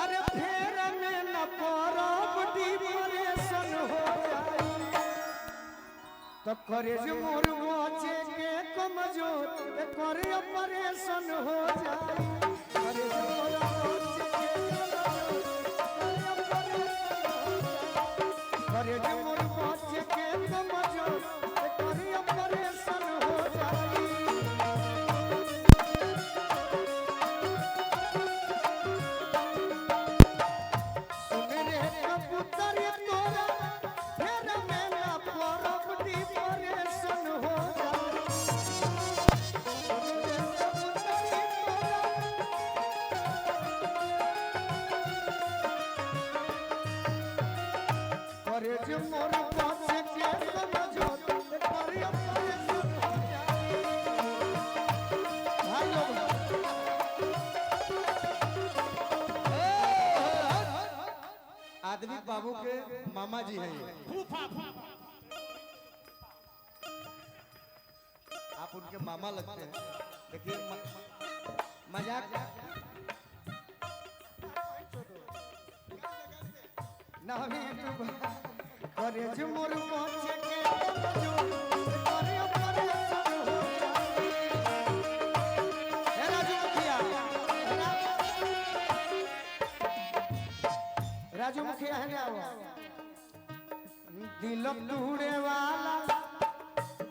अरे फेर में न परब डिप्रेशन हो जाई तो करे जो मोर बचे के कमजोर करे ऑपरेशन हो जाई करे जो मोर बचे के करे जो मोर बचे के कमजोर करे ऑपरेशन हो जाई सुन रे कबूतर तोरा फेर में ना परब डिप्रेशन हो जाई सुन रे कबूतर तोरा करे जो मोर बचे के कमजोर करे ऑपरेशन हो जाई भाई लोग आदमी बाबू के मामा जी हैं ये। आप उनके मामा लगते हैं देखिए मजाक ना हमें करे जो मोर बचे के कमजोर करे ऑपरेशन हो जाई हे राजू मुखिया राजू मुखिया है ना दिल टूटे वाला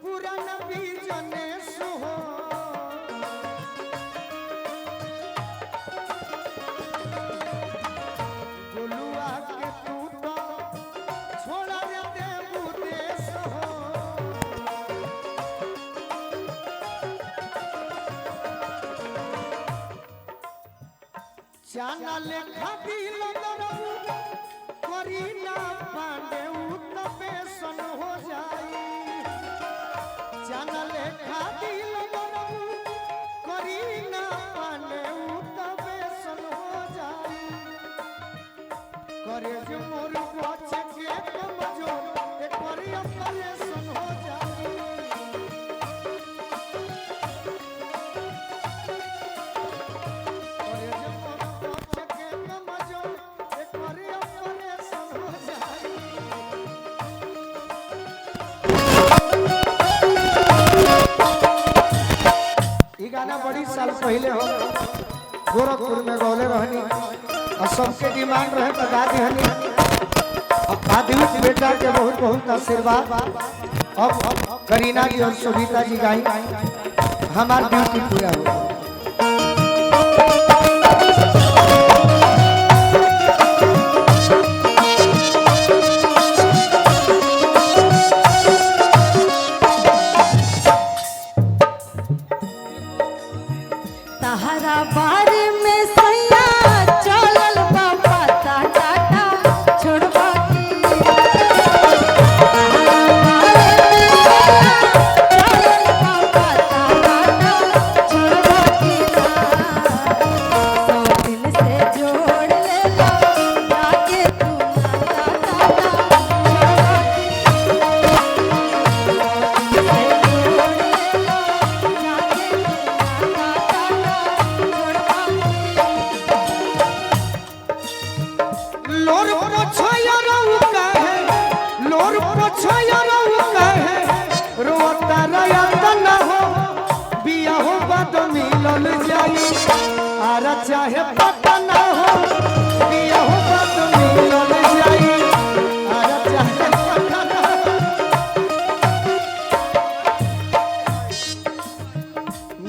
पुराना बीजने सुहो गोलुआ के तू तो छोड़ा रे देबू देश हो चाना लेखा दिल दरबू करी ना पांडे उत्तपेशन हो जाई चाना लेखा दिल दरबू करी ना पांडे उत्तपेशन हो जाई करे जो मोर बचे के कमजोर करे ऑपरेशन हो जाई करे जो मोर बचे के कमजोर करे ऑपरेशन हो जाई ई गाना बड़ी साल पहले हो गोरखपुर में गौले रहनी और सबके डिमांड रहे तो गा दिहनी और आदित्य बेटा के बहुत बहुत आशीर्वाद अब करीना जी और सुनीता जी गाई हमार ड्यूटी पूरा हुआ तहरा बारे में सैया चलल बा पता टाटा छोड़बा की तहरा बारे में सैया चलल बा पता टाटा छोड़बा की सौ दिन से जोड़ ले ला जाके तू नाता टाटा छोड़बा की लोर पोछया रहू काहे लोर पोछया रहू काहे रोता रयत न हो बिया हो बद मिलल जाई आरा चाहे पता न हो बिया हो बद मिलल जाई आरा चाहे पता न हो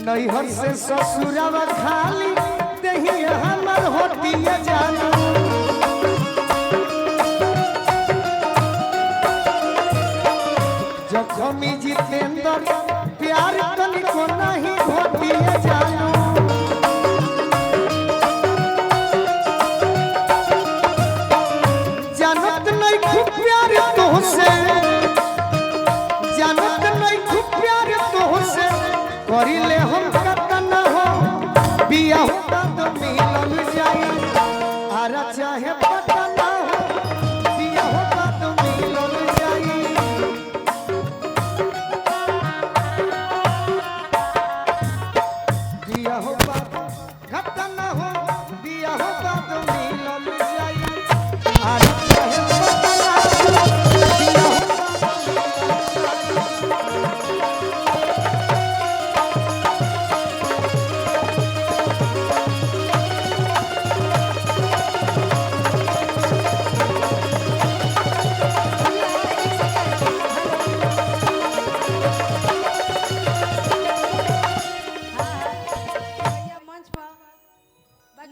नैहर से ससुरवा खाली देही हमर होतिया जानू जखमी जितेंद्र प्यार तनिको नहीं घोटिए जानू जानत नहीं खूब प्यार तोहसे जानत नहीं खूब प्यार तोहसे करिले हम कतना हो बिया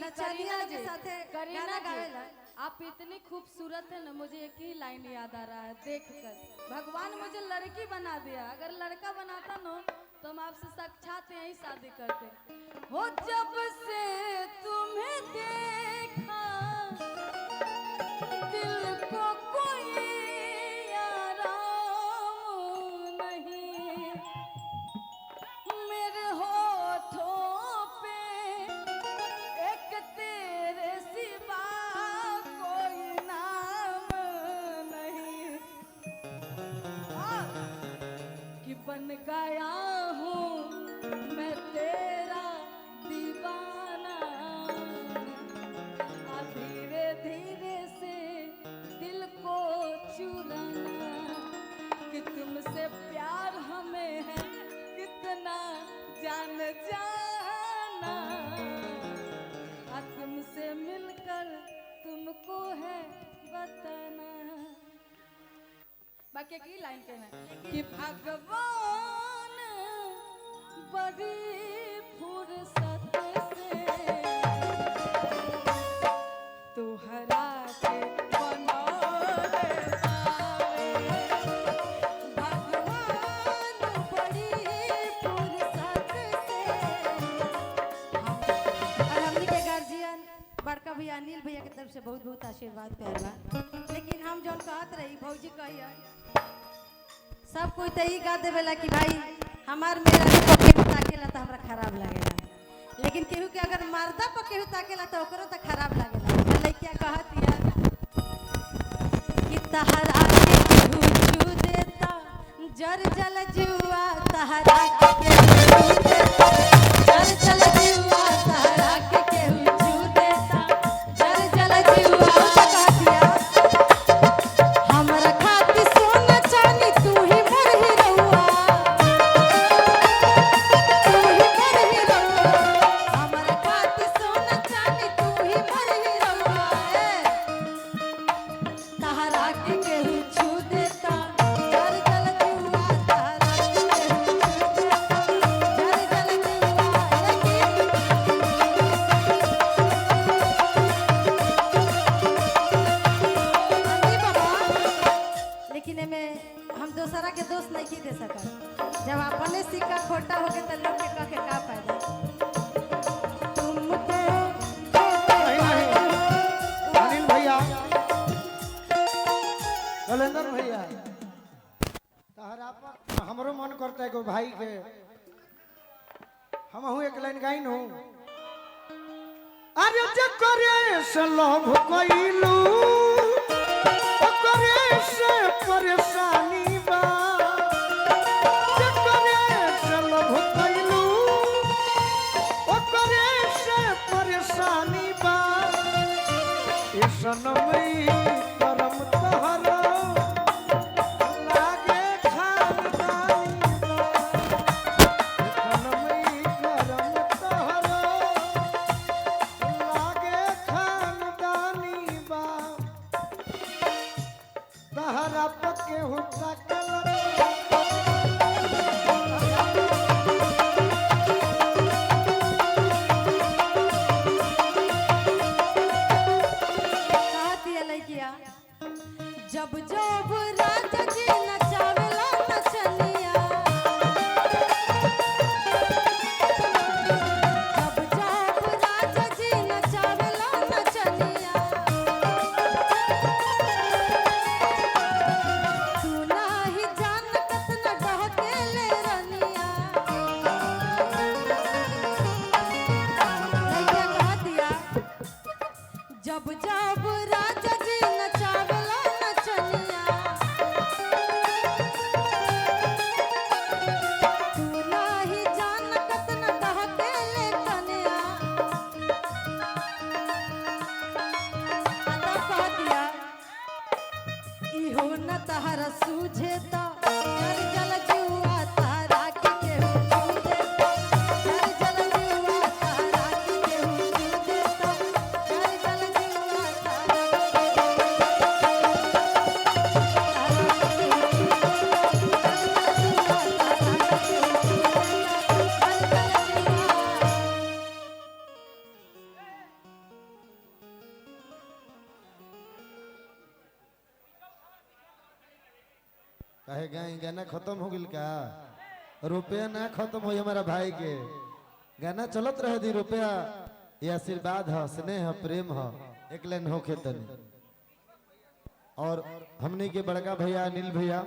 कि चलिया करीना के साथे करीना गाना जी, गावेला। आप इतनी खूबसूरत है ना, मुझे एक ही लाइन याद आ रहा है देखकर। भगवान मुझे लड़की बना दिया, अगर लड़का बनाता ना तो हम आपसे साक्षात यही शादी करते। हो जब से तुम्हें देखा दिल को कोई आराम नहीं, मेरे होठों पे एक तेरे सिवा कोई नाम नहीं, कि बन गया हूँ मैं तेरा दीवाना। धीरे धीरे से दिल को चुराना, कि तुमसे प्यार हमें है कितना जान जाना, तुमसे मिलकर तुमको है बताना। बाकी की लाइन कहना कि भगवान बड़ी फुर्सत से तुहरा के बनौले आवे। भगवान बड़ी फुर्सत से और हमनी के गार्जियन बड़का भैया अनिल भैया के तरफ से बहुत बहुत आशीर्वाद प्यार बा। लेकिन हम जौन कहत रही भौजी कहिया सब कोई तो ही गा देवेला कि भाई हमार मेरा पर केहू ताकेला तो हमरा खराब लागेला, लेकिन केहू के अगर मर्दा पर केहू ताकेला तो ओकरो तो खराब लागेला। लइकिया कहत यार कि तहरा के केहू छू देता जर जल जुआ, तहरा के केहू छू देता जर जल जुआ, तहरा के केहू छू देता जर जल जुआ। कहतिया हमरा खातिर सोना चांदी तू ही मोर हीरोआ, तू ही मोर हीरोआ। हमरा खातिर सोना चांदी तू ही मोर हीरोआ। तहरा के केहू छू देता जर जल जुआ, तहरा के केहू छू देता जर जल जुआ। लेकिन एमे हम दोसरा के दोष नहीं दे सकत। जब अपने सिक्का खोटा हो गए तो लोग के कह के का फायदा। तुम तो नहीं नहीं अनिल भैया, कलेंदर भैया, तहरा पर हमरो मन करता है कि भाई के हम हूँ एक लाइन गाइन हूँ। अरे जकरे से लोभ कइलू ओकरे से परेशानी बा, जकरे से लोभ कइलू ओकरे से परेशानी बा। ए सनमई करम तहरा लागे खानदानी बा, ए सनमई करम तहरा लागे खानदानी बा। तहरा पके हुता कलर कहतिया लइकिया जब जब राजा जी नचावेला नचनिया, जब जब राजा जी नचावेला नचनिया, तू नाही जानत न डहकेले रनिया। लइकिया कहतिया जब जब राजा जी नचावेला नचनिया, तू नाही जानत न डहकेले कनिया। आता कहतिया इहो न तहरा सूझे त जर जल जुआ, तहरा के केहू छू देता जर जल जुआ, तहरा के केहू छू देता जर जल जुआ, तहरा के कहे गाय गाना खत्म हो गिल का रुपया ना खत्म हो हमारा भाई के गाना चलत रहे दी रुपया ये आशीर्वाद है स्नेह प्रेम है एक लाइन होके तनी और हमने के बड़का भैया अनिल भैया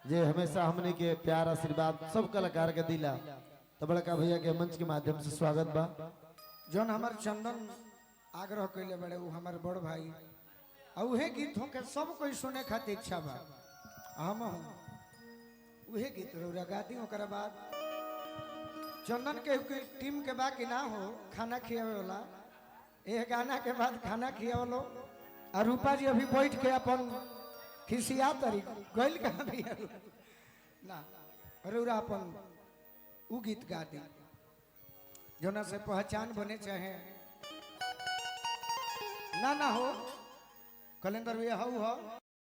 जे हमेशा हमने के प्यार आशीर्वाद सब कलाकार के दिला तो बड़का भैया के मंच के माध्यम से स्वागत बा। जौन हमार चंदन आग्रह कैले बड़े वो हमार बड़ भाई और उहे गीत हो के सब कोई सुने खातिर इच्छा बा हम उहे गीत रौरा गाती ओकरा बाद चंदन के टीम के बाकी ना हो खाना खियावे वाला ये गाना के बाद खाना खियावलो और रूपा जी अभी बैठ के अपन खिसिया तरी गइल कहाँ भी ना रौरा अपन उ गीत गा दी जोना से पहचान बने चाहे ना हो कैलेंडर भी हो